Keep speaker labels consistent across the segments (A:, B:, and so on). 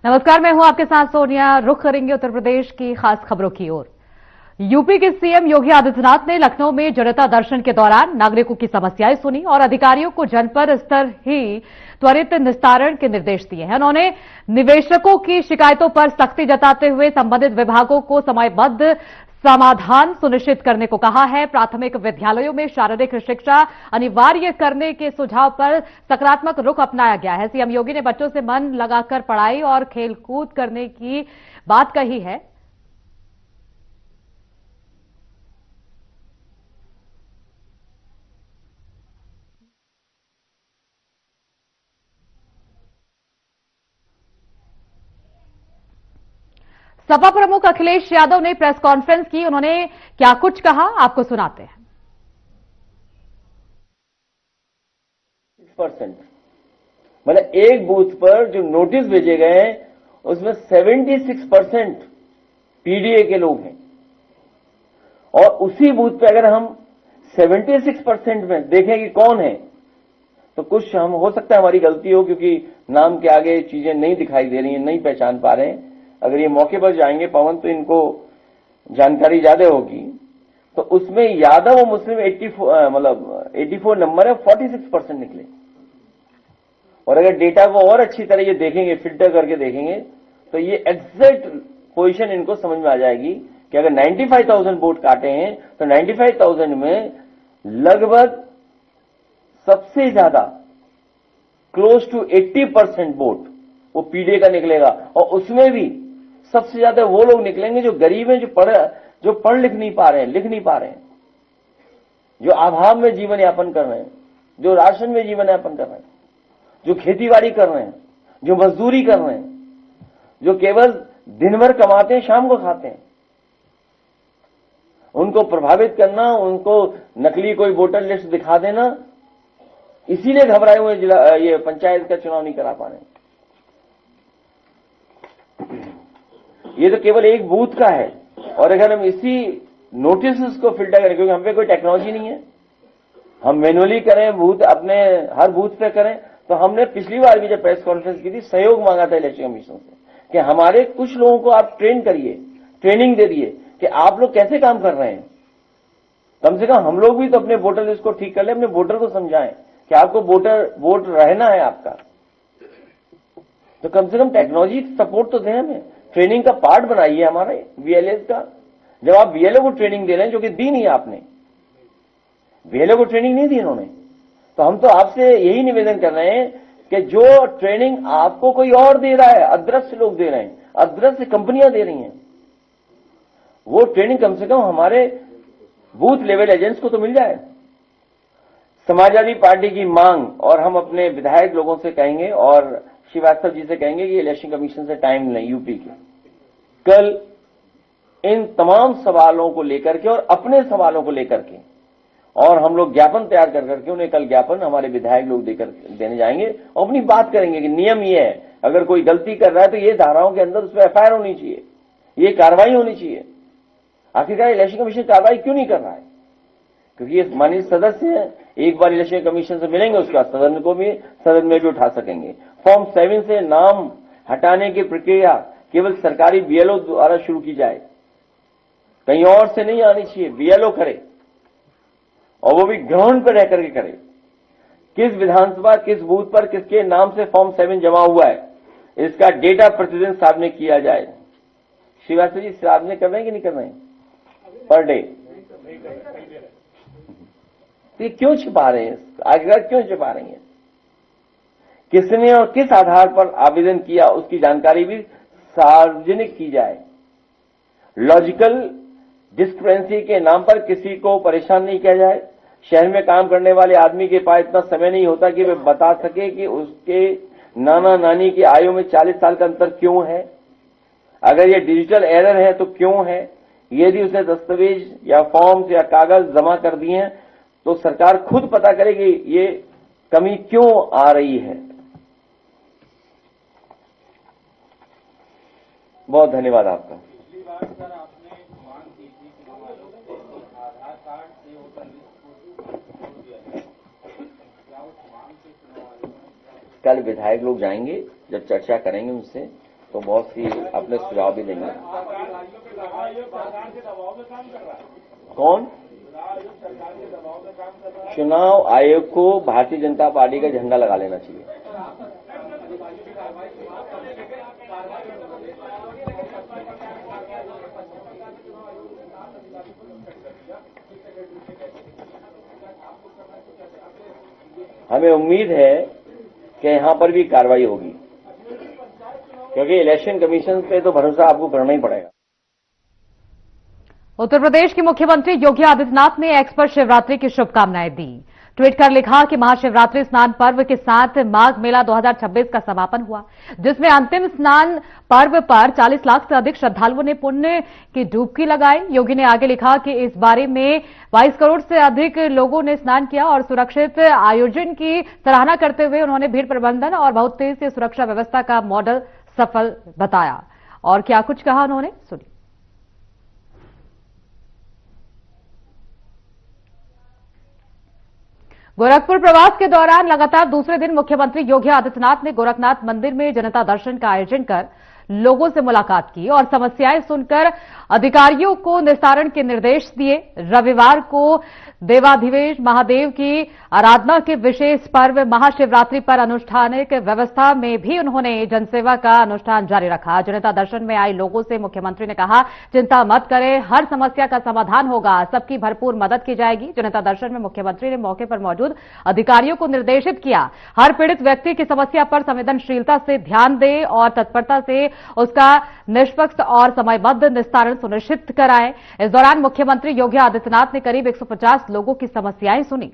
A: नमस्कार, मैं हूं आपके साथ सोनिया। रुख करेंगे उत्तर प्रदेश की खास खबरों की ओर। यूपी के सीएम योगी आदित्यनाथ ने लखनऊ में जनता दर्शन के दौरान नागरिकों की समस्याएं सुनी और अधिकारियों को जनपद स्तर ही त्वरित निस्तारण के निर्देश दिए हैं। उन्होंने निवेशकों की शिकायतों पर सख्ती जताते हुए संबंधित विभागों को समयबद्ध समाधान सुनिश्चित करने को कहा है। प्राथमिक विद्यालयों में शारीरिक शिक्षा अनिवार्य करने के सुझाव पर सकारात्मक रुख अपनाया गया है। सीएम योगी ने बच्चों से मन लगाकर पढ़ाई और खेलकूद करने की बात कही है। सपा प्रमुख अखिलेश यादव ने प्रेस कॉन्फ्रेंस की। उन्होंने क्या कुछ कहा, आपको सुनाते हैं।
B: 6% मतलब एक बूथ पर जो नोटिस भेजे गए हैं उसमें 76% पीडीए के लोग हैं। और उसी बूथ पे अगर हम 76% में देखें कि कौन है, तो कुछ हम हो सकता है हमारी गलती हो, क्योंकि नाम के आगे चीजें नहीं दिखाई दे रही हैं, नहीं पहचान पा रहे हैं। अगर ये मौके पर जाएंगे पवन तो इनको जानकारी ज्यादा होगी। तो उसमें यादव और मुस्लिम 84 नंबर है, 46% निकले। और अगर डेटा को और अच्छी तरह ये देखेंगे, फिल्टर करके देखेंगे, तो ये एग्जैक्ट पोजीशन इनको समझ में आ जाएगी कि अगर 95,000 वोट काटे हैं तो 95,000 में लगभग सबसे ज्यादा क्लोज टू 80% वोट वो पीडीए का निकलेगा। और उसमें भी सबसे ज्यादा वो लोग निकलेंगे जो गरीब हैं, जो पढ़ लिख नहीं पा रहे हैं, लिख नहीं पा रहे हैं, जो अभाव में जीवन यापन कर रहे हैं, जो राशन में जीवन यापन कर रहे हैं, जो खेतीबाड़ी कर रहे हैं, जो मजदूरी कर रहे हैं, जो केवल दिन भर कमाते हैं, शाम को खाते हैं। उनको प्रभावित करना, उनको नकली कोई वोटर लिस्ट दिखा देना, इसीलिए घबराए हुए ये पंचायत का चुनाव नहीं करा पा रहे। ये तो केवल एक बूथ का है। और अगर हम इसी नोटिस को फिल्टर करें, क्योंकि हम पे कोई टेक्नोलॉजी नहीं है, हम मैनुअली करें, बूथ अपने हर बूथ पे करें, तो हमने पिछली बार भी जब प्रेस कॉन्फ्रेंस की थी सहयोग मांगा था इलेक्शन कमीशन से कि हमारे कुछ लोगों को आप ट्रेन करिए, ट्रेनिंग दे दिए कि आप लोग कैसे काम कर रहे हैं। कम से कम हम लोग भी तो अपने वोटर लिस्ट को ठीक कर ले, अपने वोटर को समझाएं कि आपको वोट रहना है आपका। तो कम से कम टेक्नोलॉजी सपोर्ट तो दें हमें, ट्रेनिंग का पार्ट बनाइए हमारे वीएलएस का। जब आप वीएलओ को ट्रेनिंग दे रहे हैं, जो कि दी नहीं आपने, वीएलओ को ट्रेनिंग नहीं दी इन्होंने, तो हम तो आपसे यही निवेदन कर रहे हैं कि जो ट्रेनिंग आपको कोई और दे रहा है, अदृश्य लोग दे रहे हैं, अदृश्य कंपनियां दे रही हैं, वो ट्रेनिंग कम से कम हमारे बूथ लेवल एजेंट्स को तो मिल जाए। समाजवादी पार्टी की मांग, और हम अपने विधायक लोगों से कहेंगे और श्रीवास्तव जी से कहेंगे कि इलेक्शन कमीशन से टाइम लें यूपी के। कल इन तमाम सवालों को लेकर के और अपने सवालों को लेकर के, और हम लोग ज्ञापन तैयार कर करके उन्हें कल ज्ञापन हमारे विधायक लोग देने जाएंगे और अपनी बात करेंगे कि नियम ये है, अगर कोई गलती कर रहा है तो ये धाराओं के अंदर उस पर एफआईआर होनी चाहिए, ये कार्रवाई होनी चाहिए। आखिरकार इलेक्शन कमीशन कार्रवाई क्यों नहीं कर रहा है? क्योंकि ये माननीय सदस्य हैं, एक बार इलेक्शन कमीशन से मिलेंगे, उसका सदन में भी उठा सकेंगे। फॉर्म 7 से नाम हटाने की प्रक्रिया केवल सरकारी बीएलओ द्वारा शुरू की जाए, कहीं और से नहीं आनी चाहिए। बीएलओ करे और वो भी ग्राउंड पर रह करके करे। किस विधानसभा, किस बूथ पर किसके नाम से फॉर्म 7 जमा हुआ है, इसका डेटा प्रतिदिन सामने किया जाए। श्रीवास्तव जी सामने कर रहे हैं कि नहीं कर रहे हैं पर डे? ये क्यों छिपा रहे हैं? आखिरकार क्यों छिपा रही हैं? किसने और किस आधार पर आवेदन किया, उसकी जानकारी भी सार्वजनिक की जाए। लॉजिकल डिस्क्रिपेंसी के नाम पर किसी को परेशान नहीं किया जाए। शहर में काम करने वाले आदमी के पास इतना समय नहीं होता कि वे बता सके कि उसके नाना नानी की आयु में 40 साल का अंतर क्यों है, अगर ये डिजिटल एरर है तो क्यों है। यदि उसने दस्तावेज या फॉर्म्स या कागज जमा कर दिए हैं तो सरकार खुद पता करे कि ये कमी क्यों आ रही है। बहुत धन्यवाद आपका।
C: पिछली बार सर आपने मांग की थी कि आधार कार्ड से वोटर लिस्ट को जोड़ दिया जाए, क्या उस मांग से चुनाव आयोग ने?
B: कल विधायक लोग जाएंगे, जब चर्चा करेंगे उनसे, तो बहुत सी अपने सुझाव भी देंगे। कौन? चुनाव आयोग को भारतीय जनता पार्टी का झंडा लगा लेना चाहिए। हमें उम्मीद है कि यहां पर भी कार्रवाई होगी, क्योंकि इलेक्शन कमीशन पे तो भरोसा आपको करना ही पड़ेगा।
A: उत्तर प्रदेश के मुख्यमंत्री योगी आदित्यनाथ ने एक्स पर शिवरात्रि की शुभकामनाएं दी। ट्वीट कर लिखा कि महाशिवरात्रि स्नान पर्व के साथ माघ मेला 2026 का समापन हुआ, जिसमें अंतिम स्नान पर्व पर 40 लाख से अधिक श्रद्धालुओं ने पुण्य की डुबकी लगाई। योगी ने आगे लिखा कि इस बारे में 22 करोड़ से अधिक लोगों ने स्नान किया और सुरक्षित आयोजन की सराहना करते हुए उन्होंने भीड़ प्रबंधन और बहुत तेज से सुरक्षा व्यवस्था का मॉडल सफल बताया। और क्या कुछ कहा उन्होंने, सुनिए। गोरखपुर प्रवास के दौरान लगातार दूसरे दिन मुख्यमंत्री योगी आदित्यनाथ ने गोरखनाथ मंदिर में जनता दर्शन का आयोजन कर लोगों से मुलाकात की और समस्याएं सुनकर अधिकारियों को निस्तारण के निर्देश दिए। रविवार को देवाधिदेव महादेव की आराधना के विशेष पर्व महाशिवरात्रि पर अनुष्ठानिक व्यवस्था में भी उन्होंने जनसेवा का अनुष्ठान जारी रखा। जनता दर्शन में आए लोगों से मुख्यमंत्री ने कहा, चिंता मत करें, हर समस्या का समाधान होगा, सबकी भरपूर मदद की जाएगी। जनता दर्शन में मुख्यमंत्री ने मौके पर मौजूद अधिकारियों को निर्देशित किया, हर पीड़ित व्यक्ति की समस्या पर संवेदनशीलता से ध्यान दें और तत्परता से उसका निष्पक्ष और समयबद्ध निस्तारण सुनिश्चित कराएं। इस दौरान मुख्यमंत्री योगी आदित्यनाथ ने करीब 150 लोगों की समस्याएं सुनी।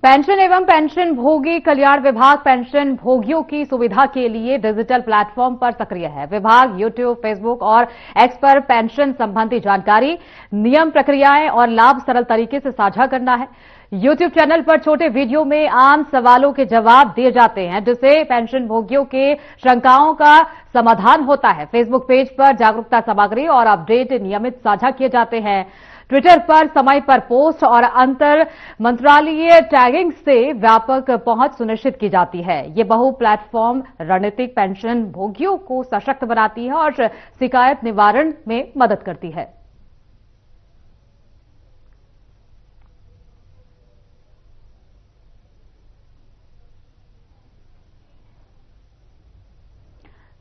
A: पेंशन एवं पेंशन भोगी कल्याण विभाग पेंशन भोगियों की सुविधा के लिए डिजिटल प्लेटफॉर्म पर सक्रिय है। विभाग यूट्यूब, फेसबुक और एक्स पर पेंशन संबंधी जानकारी, नियम, प्रक्रियाएं और लाभ सरल तरीके से साझा करना है। यूट्यूब चैनल पर छोटे वीडियो में आम सवालों के जवाब दिए जाते हैं, जिससे पेंशन भोगियों के शंकाओं का समाधान होता है। फेसबुक पेज पर जागरूकता सामग्री और अपडेट नियमित साझा किए जाते हैं। ट्विटर पर समय पर पोस्ट और अंतर मंत्रालयीय टैगिंग से व्यापक पहुंच सुनिश्चित की जाती है। ये बहु प्लेटफॉर्म रणनीतिक पेंशन भोगियों को सशक्त बनाती है और शिकायत निवारण में मदद करती है।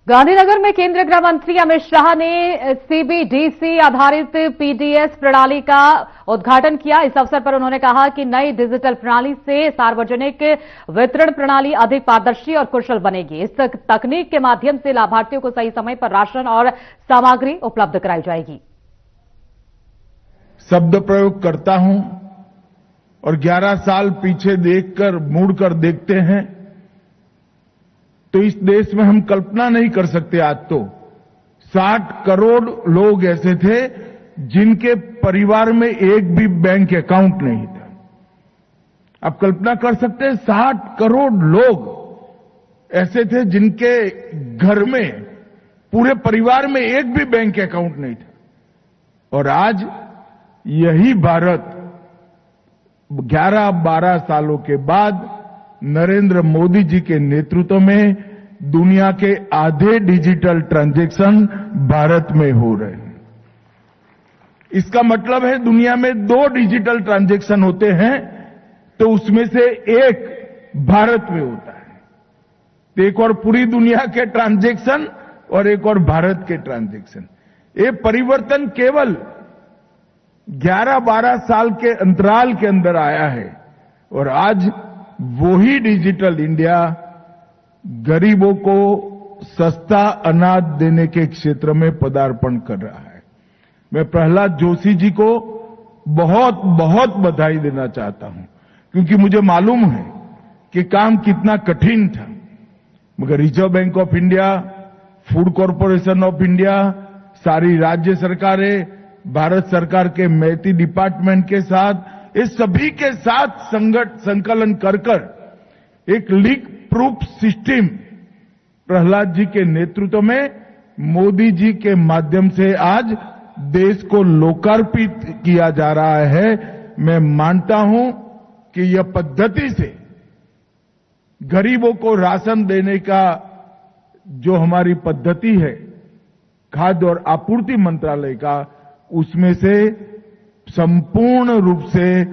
A: गांधीनगर में केंद्रीय गृह मंत्री अमित शाह ने सीबीडीसी आधारित पीडीएस प्रणाली का उद्घाटन किया। इस अवसर पर उन्होंने कहा कि नई डिजिटल प्रणाली से सार्वजनिक वितरण प्रणाली अधिक पारदर्शी और कुशल बनेगी। इस तकनीक के माध्यम से लाभार्थियों को सही समय पर राशन और सामग्री उपलब्ध कराई जाएगी।
D: शब्द प्रयोग करता हूं और 11 साल पीछे देखकर मुड़कर देखते हैं तो इस देश में हम कल्पना नहीं कर सकते। आज तो 60 करोड़ लोग ऐसे थे जिनके परिवार में एक भी बैंक अकाउंट नहीं था। आप कल्पना कर सकते हैं 60 करोड़ लोग ऐसे थे जिनके घर में पूरे परिवार में एक भी बैंक अकाउंट नहीं था। और आज यही भारत 11-12 सालों के बाद नरेंद्र मोदी जी के नेतृत्व में दुनिया के आधे डिजिटल ट्रांजैक्शन भारत में हो रहे हैं। इसका मतलब है दुनिया में 2 डिजिटल ट्रांजैक्शन होते हैं तो उसमें से एक भारत में होता है। एक और पूरी दुनिया के ट्रांजैक्शन और एक और भारत के ट्रांजैक्शन। ये परिवर्तन केवल 11-12 साल के अंतराल के अंदर आया है और आज वही डिजिटल इंडिया गरीबों को सस्ता अनाज देने के क्षेत्र में पदार्पण कर रहा है। मैं प्रहलाद जोशी जी को बहुत बहुत बधाई देना चाहता हूं, क्योंकि मुझे मालूम है कि काम कितना कठिन था, मगर reserve bank of India, food corporation of India, सारी राज्य सरकारें, भारत सरकार के मैती डिपार्टमेंट के साथ, इस सभी के साथ संकलन कर एक leak proof system Prahlad ji के नेतृत्व में मोदी जी के माध्यम से आज देश को लोकार्पित किया जा रहा है। मैं मानता हूं कि यह पद्धति से गरीबों को राशन देने का जो हमारी पद्धति है खाद्य और आपूर्ति मंत्रालय का, उसमें से संपूर्ण रूप से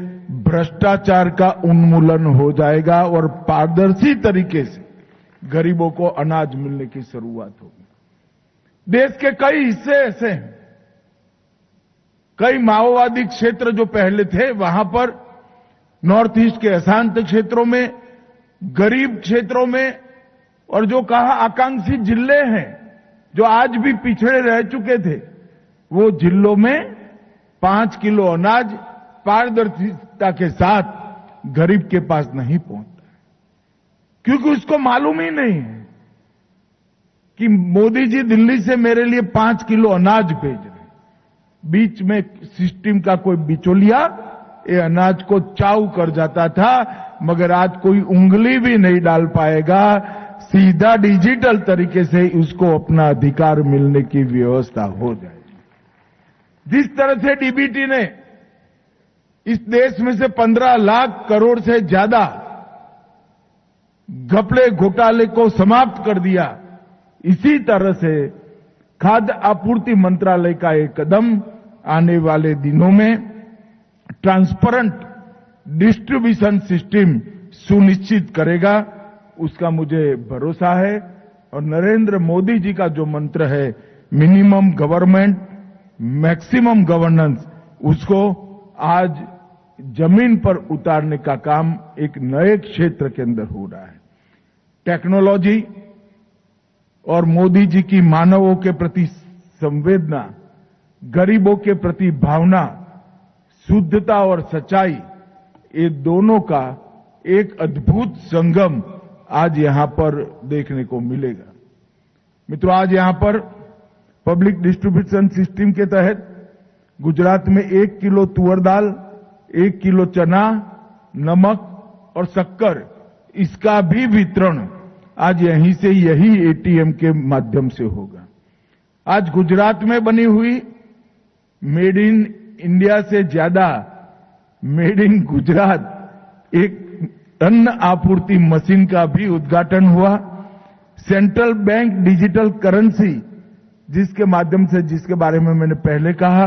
D: भ्रष्टाचार का उन्मूलन हो जाएगा और पारदर्शी तरीके से गरीबों को अनाज मिलने की शुरुआत होगी। देश के कई हिस्से ऐसे हैं, कई माओवादी क्षेत्र जो पहले थे वहां पर नॉर्थ ईस्ट के अशांत क्षेत्रों में, गरीब क्षेत्रों में, और जो कहा आकांक्षी जिले हैं जो आज भी पिछड़े रह चुके थे, वो जिलों में 5 किलो अनाज पारदर्शिता के साथ गरीब के पास नहीं पहुंचता, क्योंकि उसको मालूम ही नहीं है कि मोदी जी दिल्ली से मेरे लिए 5 किलो अनाज भेज रहे। बीच में सिस्टम का कोई बिचौलिया ये अनाज को चाऊ कर जाता था, मगर आज कोई उंगली भी नहीं डाल पाएगा। सीधा डिजिटल तरीके से उसको अपना अधिकार मिलने की व्यवस्था हो जाएगी। जिस तरह से डीबीटी ने इस देश में से 15 लाख करोड़ से ज्यादा घपले घोटाले को समाप्त कर दिया, इसी तरह से खाद्य आपूर्ति मंत्रालय का एक कदम आने वाले दिनों में ट्रांसपेरेंट डिस्ट्रीब्यूशन सिस्टम सुनिश्चित करेगा, उसका मुझे भरोसा है। और नरेंद्र मोदी जी का जो मंत्र है मिनिमम गवर्नमेंट मैक्सिमम गवर्नेंस, उसको आज जमीन पर उतारने का काम एक नए क्षेत्र के अंदर हो रहा है। टेक्नोलॉजी और मोदी जी की मानवों के प्रति संवेदना, गरीबों के प्रति भावना, शुद्धता और सच्चाई, ये दोनों का एक अद्भुत संगम आज यहां पर देखने को मिलेगा। मित्रों, आज यहां पर पब्लिक डिस्ट्रीब्यूशन सिस्टम के तहत गुजरात में 1 किलो तुअर दाल, 1 किलो चना, नमक और शक्कर, इसका भी वितरण आज यहीं से यही एटीएम के माध्यम से होगा। आज गुजरात में बनी हुई मेड इन इंडिया से ज्यादा मेड इन गुजरात एक अन्न आपूर्ति मशीन का भी उद्घाटन हुआ। सेंट्रल बैंक डिजिटल करेंसी, जिसके माध्यम से, जिसके बारे में मैंने पहले कहा,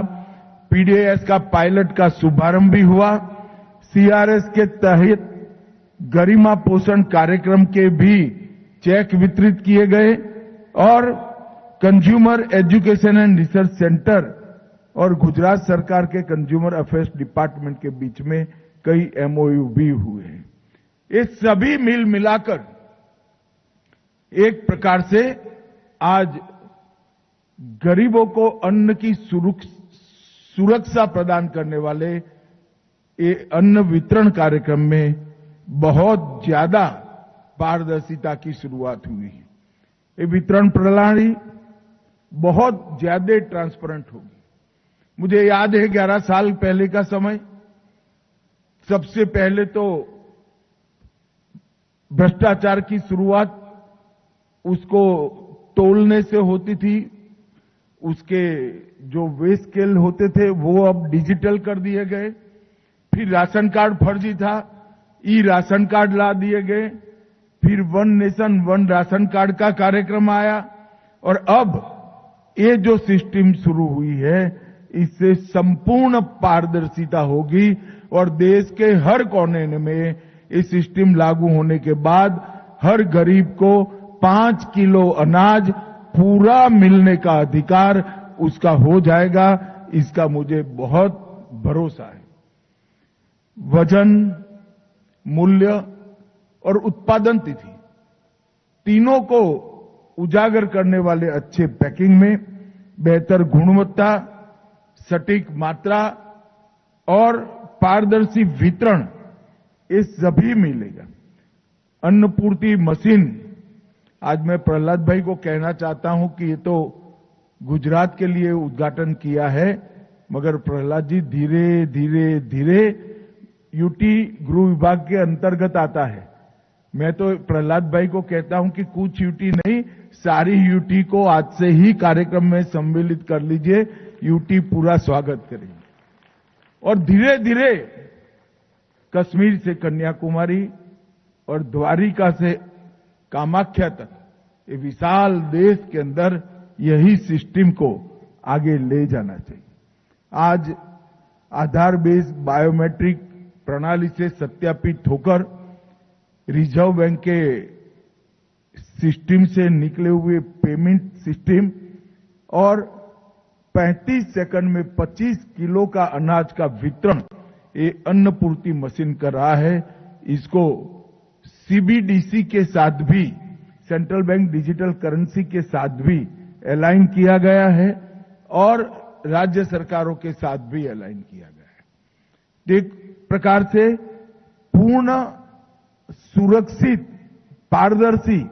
D: पीडीएस का पायलट का शुभारंभ भी हुआ। सीआरएस के तहत गरिमा पोषण कार्यक्रम के भी चेक वितरित किए गए और consumer education and research centre और गुजरात सरकार के कंज्यूमर अफेयर्स डिपार्टमेंट के बीच में कई एमओयू भी हुए हैं। ये सभी मिल मिलाकर एक प्रकार से आज गरीबों को अन्न की सुरक्षा प्रदान करने वाले ये अन्न वितरण कार्यक्रम में बहुत ज्यादा पारदर्शिता की शुरुआत हुई है। ये वितरण प्रणाली बहुत ज्यादा ट्रांसपेरेंट होगी। मुझे याद है 11 साल पहले का समय, सबसे पहले तो भ्रष्टाचार की शुरुआत उसको तोलने से होती थी, उसके जो वे स्केल होते थे वो अब डिजिटल कर दिए गए। फिर राशन कार्ड फर्जी था, ई राशन कार्ड ला दिए गए। फिर one nation one ration card का कार्यक्रम आया और अब ये जो सिस्टम शुरू हुई है, इससे संपूर्ण पारदर्शिता होगी और देश के हर कोने में ये सिस्टम लागू होने के बाद हर गरीब को 5 किलो अनाज पूरा मिलने का अधिकार उसका हो जाएगा। इसका मुझे बहुत भरोसा है। वजन, मूल्य और उत्पादन तिथि तीनों को उजागर करने वाले अच्छे पैकिंग में बेहतर गुणवत्ता, सटीक मात्रा और पारदर्शी वितरण, ये सभी मिलेगा। अन्नपूर्ति मशीन, आज मैं प्रहलाद भाई को कहना चाहता हूं कि ये तो गुजरात के लिए उद्घाटन किया है, मगर प्रहलाद जी धीरे धीरे धीरे यूटी गृह विभाग के अंतर्गत आता है। मैं तो प्रहलाद भाई को कहता हूं कि कुछ यूटी नहीं, सारी यूटी को आज से ही कार्यक्रम में सम्मिलित कर लीजिए। यूटी पूरा स्वागत करेगी। और धीरे धीरे कश्मीर से कन्याकुमारी और द्वारिका से कामाख्या तक ये विशाल देश के अंदर यही सिस्टम को आगे ले जाना चाहिए। आज आधार बेस्ड बायोमेट्रिक प्रणाली से सत्यापित होकर रिजर्व बैंक के सिस्टम से निकले हुए पेमेंट सिस्टम और 35 सेकंड में 25 किलो का अनाज का वितरण ये अन्नपूर्ति मशीन कर रहा है। इसको सीबीडीसी के साथ भी, सेंट्रल बैंक डिजिटल करेंसी के साथ भी अलाइन किया गया है और राज्य सरकारों के साथ भी अलाइन किया गया है। एक प्रकार से पूर्ण सुरक्षित, पारदर्शी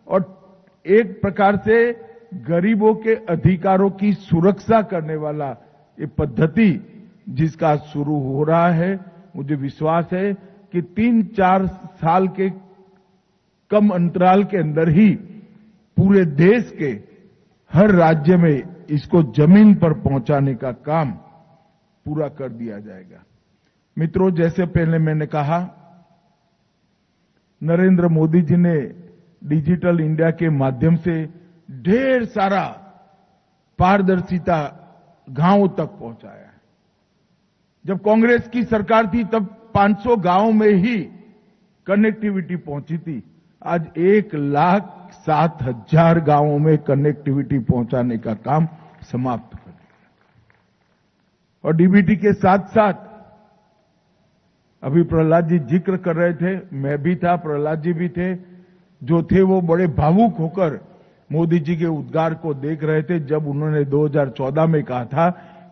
D: और एक प्रकार से गरीबों के अधिकारों की सुरक्षा करने वाला ये पद्धति जिसका शुरू हो रहा है, मुझे विश्वास है कि 3-4 साल के कम अंतराल के अंदर ही पूरे देश के हर राज्य में इसको जमीन पर पहुंचाने का काम पूरा कर दिया जाएगा। मित्रों, जैसे पहले मैंने कहा, नरेंद्र मोदी जी ने डिजिटल इंडिया के माध्यम से ढेर सारा पारदर्शिता गांवों तक पहुंचाया है। जब कांग्रेस की सरकार थी तब 500 गांवों में ही कनेक्टिविटी पहुंची थी। आज 1,07,000 गांवों में कनेक्टिविटी पहुंचाने का काम समाप्त कर दिया। और डीबीटी के साथ साथ अभी प्रहलाद जी जिक्र कर रहे थे, मैं भी था, प्रहलाद जी भी थे, जो थे वो बड़े भावुक होकर मोदी जी के उद्गार को देख रहे थे जब उन्होंने 2014 में कहा था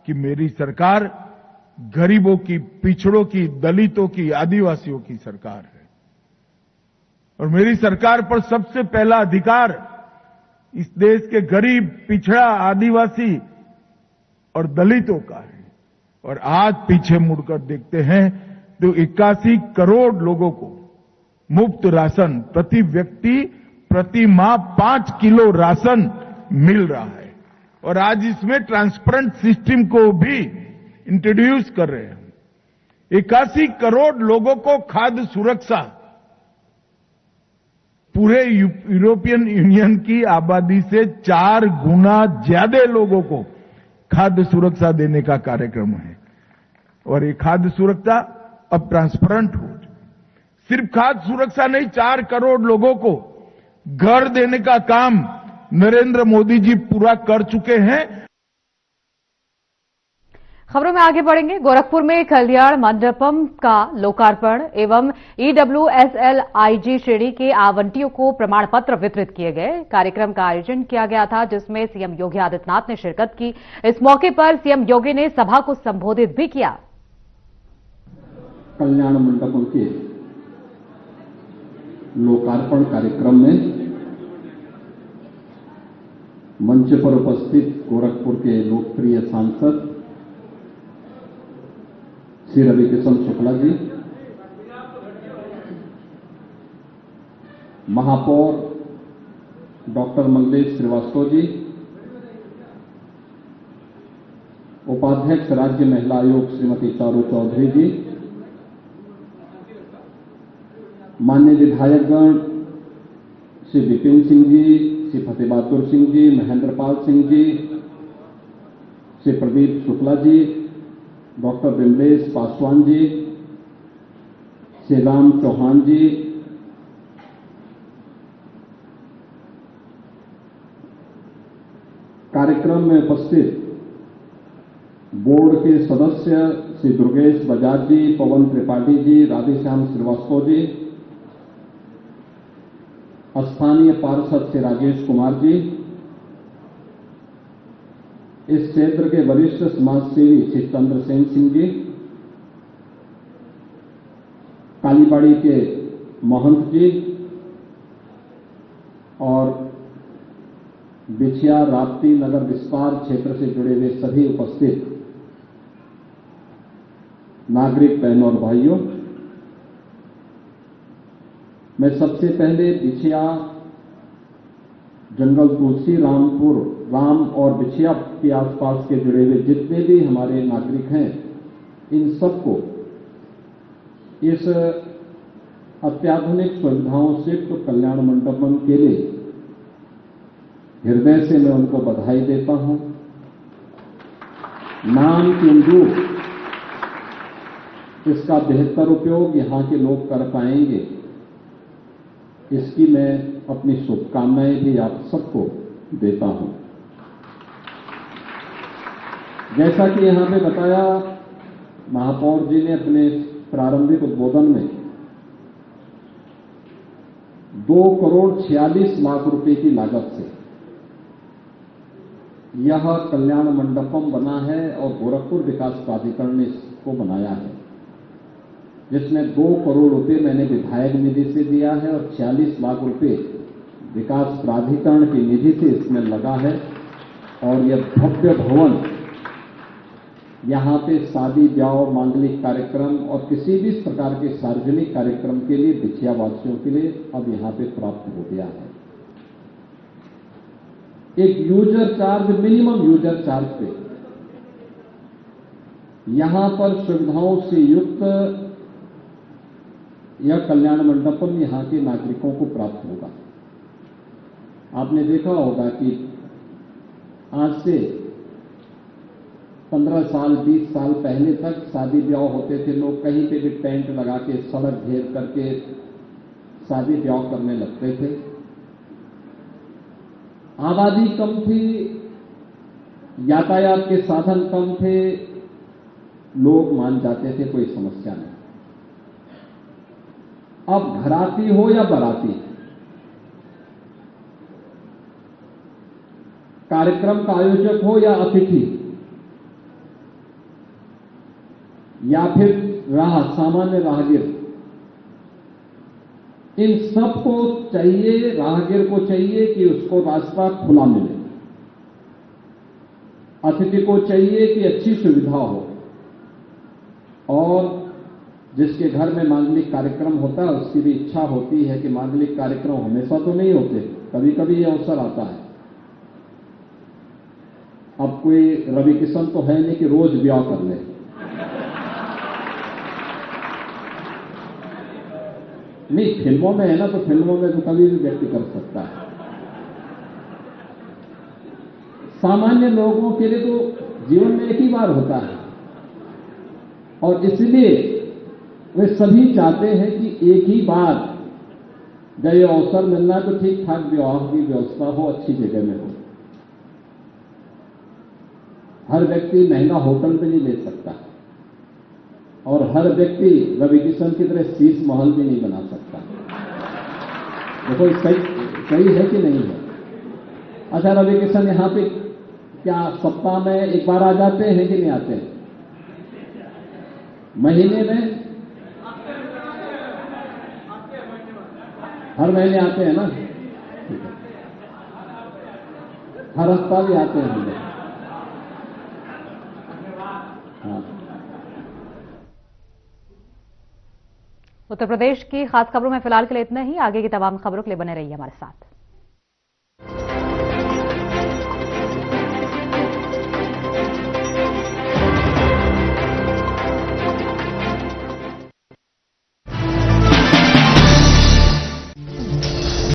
D: कि मेरी सरकार गरीबों की, पिछड़ों की, दलितों की, आदिवासियों की सरकार है और मेरी सरकार पर सबसे पहला अधिकार इस देश के गरीब, पिछड़ा, आदिवासी और दलितों का है। और आज पीछे मुड़कर देखते हैं तो 81 करोड़ लोगों को मुफ्त राशन, प्रति व्यक्ति प्रति माह 5 किलो राशन मिल रहा है। और आज इसमें ट्रांसपेरेंट सिस्टम को भी इंट्रोड्यूस कर रहे हैं। 81 करोड़ लोगों को खाद्य सुरक्षा, पूरे यूरोपियन यूनियन की आबादी से 4 गुना ज्यादा लोगों को खाद्य सुरक्षा देने का कार्यक्रम है। और ये खाद्य सुरक्षा अब ट्रांसपेरेंट हो। सिर्फ खाद्य सुरक्षा नहीं, 4 करोड़ लोगों को घर देने का काम नरेंद्र मोदी जी पूरा कर चुके हैं।
A: खबरों में आगे बढ़ेंगे। गोरखपुर में कल्याण मंडपम का लोकार्पण एवं EWSLIG श्रेणी के आवंटियों को प्रमाण पत्र वितरित किए गए। कार्यक्रम का आयोजन किया गया था जिसमें सीएम योगी आदित्यनाथ ने शिरकत की। इस मौके पर सीएम योगी ने सभा को संबोधित भी किया।
E: कल्याण मंडपम के लोकार्पण कार्यक्रम में मंच पर उपस्थित गोरखपुर के लोकप्रिय सांसद श्री रविकिशन शुक्ला जी, महापौर डॉक्टर मंगलेश श्रीवास्तव जी, उपाध्यक्ष राज्य महिला आयोग श्रीमती चारू चौधरी जी, माननीय विधायकगण श्री विपिन सिंह जी, श्री फतेह बहादुर सिंह जी, महेंद्र पाल सिंह जी, श्री प्रदीप शुक्ला जी, डॉक्टर विमलेश पासवान जी, श्री राम चौहान जी, कार्यक्रम में उपस्थित बोर्ड के सदस्य श्री दुर्गेश बजाज जी, पवन त्रिपाठी जी, राधेश्याम श्रीवास्तव जी, स्थानीय पार्षद श्री राजेश कुमार जी, इस क्षेत्र के वरिष्ठ समाजसेवी श्री चंद्रसेन सिंह जी, कालीबाड़ी के महंत जी और बिछिया राप्ती नगर विस्तार क्षेत्र से जुड़े हुए सभी उपस्थित नागरिक बहनों और भाइयों, मैं सबसे पहले बिछिया जंगल तुलसी राम और बिछिया के आसपास के जुड़े हुए जितने भी हमारे नागरिक हैं, इन सबको इस अत्याधुनिक सुविधाओं से युक्त कल्याण मंडपम के लिए हृदय से मैं उनको बधाई देता हूं। नाम के अनुरूप इसका बेहतर उपयोग यहां के लोग कर पाएंगे, इसकी मैं अपनी शुभकामनाएं भी आप सबको देता हूं। जैसा कि यहां पे बताया महापौर जी ने अपने प्रारंभिक उद्बोधन में 2,46,00,000 रुपए की लागत से यह कल्याण मंडपम बना है और गोरखपुर विकास प्राधिकरण ने इसको बनाया है, जिसमें 2 करोड़ रुपए मैंने विधायक निधि से दिया है और 46 लाख रुपए विकास प्राधिकरण की निधि से इसमें लगा है। और यह भव्य भवन यहां पे शादी ब्याह मांगलिक कार्यक्रम और किसी भी प्रकार के सार्वजनिक कार्यक्रम के लिए बिछिया वासियों के लिए अब यहां पे प्राप्त हो गया है। एक user charge, minimum user charge पे यहां पर सुविधाओं से युक्त यह कल्याण मंडपम यहां के नागरिकों को प्राप्त होगा। आपने देखा होगा कि आज से 15 साल 20 साल पहले तक शादी ब्याह होते थे, लोग कहीं पे भी टेंट लगा के सड़क घेर करके शादी ब्याह करने लगते थे। आबादी कम थी, यातायात के साधन कम थे, लोग मान जाते थे, कोई समस्या नहीं। अब घराती हो या बाराती, कार्यक्रम का आयोजक हो या अतिथि, या फिर सामान्य राहगीर, इन सबको चाहिए, राहगीर को चाहिए कि उसको रास्ता खुला मिले, अतिथि को चाहिए कि अच्छी सुविधा हो, और जिसके घर में मांगलिक कार्यक्रम होता है उसकी भी इच्छा होती है कि मांगलिक कार्यक्रम हमेशा तो नहीं होते, कभी कभी ये अवसर आता है। अब कोई रवि किशन तो है नहीं कि रोज ब्याह कर ले, नहीं, फिल्मों में है ना, तो फिल्मों में तो कभी भी व्यक्ति कर सकता है। सामान्य लोगों के लिए तो जीवन में एक ही बार होता है, और इसलिए वे सभी चाहते हैं कि एक ही बार जब ये अवसर मिलना तो ठीक ठाक विवाह की व्यवस्था हो, अच्छी जगह में हो। हर व्यक्ति महंगा होटल पे नहीं ले सकता, और हर व्यक्ति रवि किशन की तरह शीश महल भी नहीं बना सकता। देखो सही है कि नहीं है? अच्छा, रवि किशन यहां पे क्या सप्ताह में एक बार आ जाते हैं कि नहीं आते हैं? महीने में हर महीने आते हैं ना? हर हफ्ता भी आते हैं हम लोग। हाँ।
A: उत्तर प्रदेश की खास खबरों में फिलहाल के लिए इतना ही। आगे की तमाम खबरों के लिए बने रहिए हमारे साथ।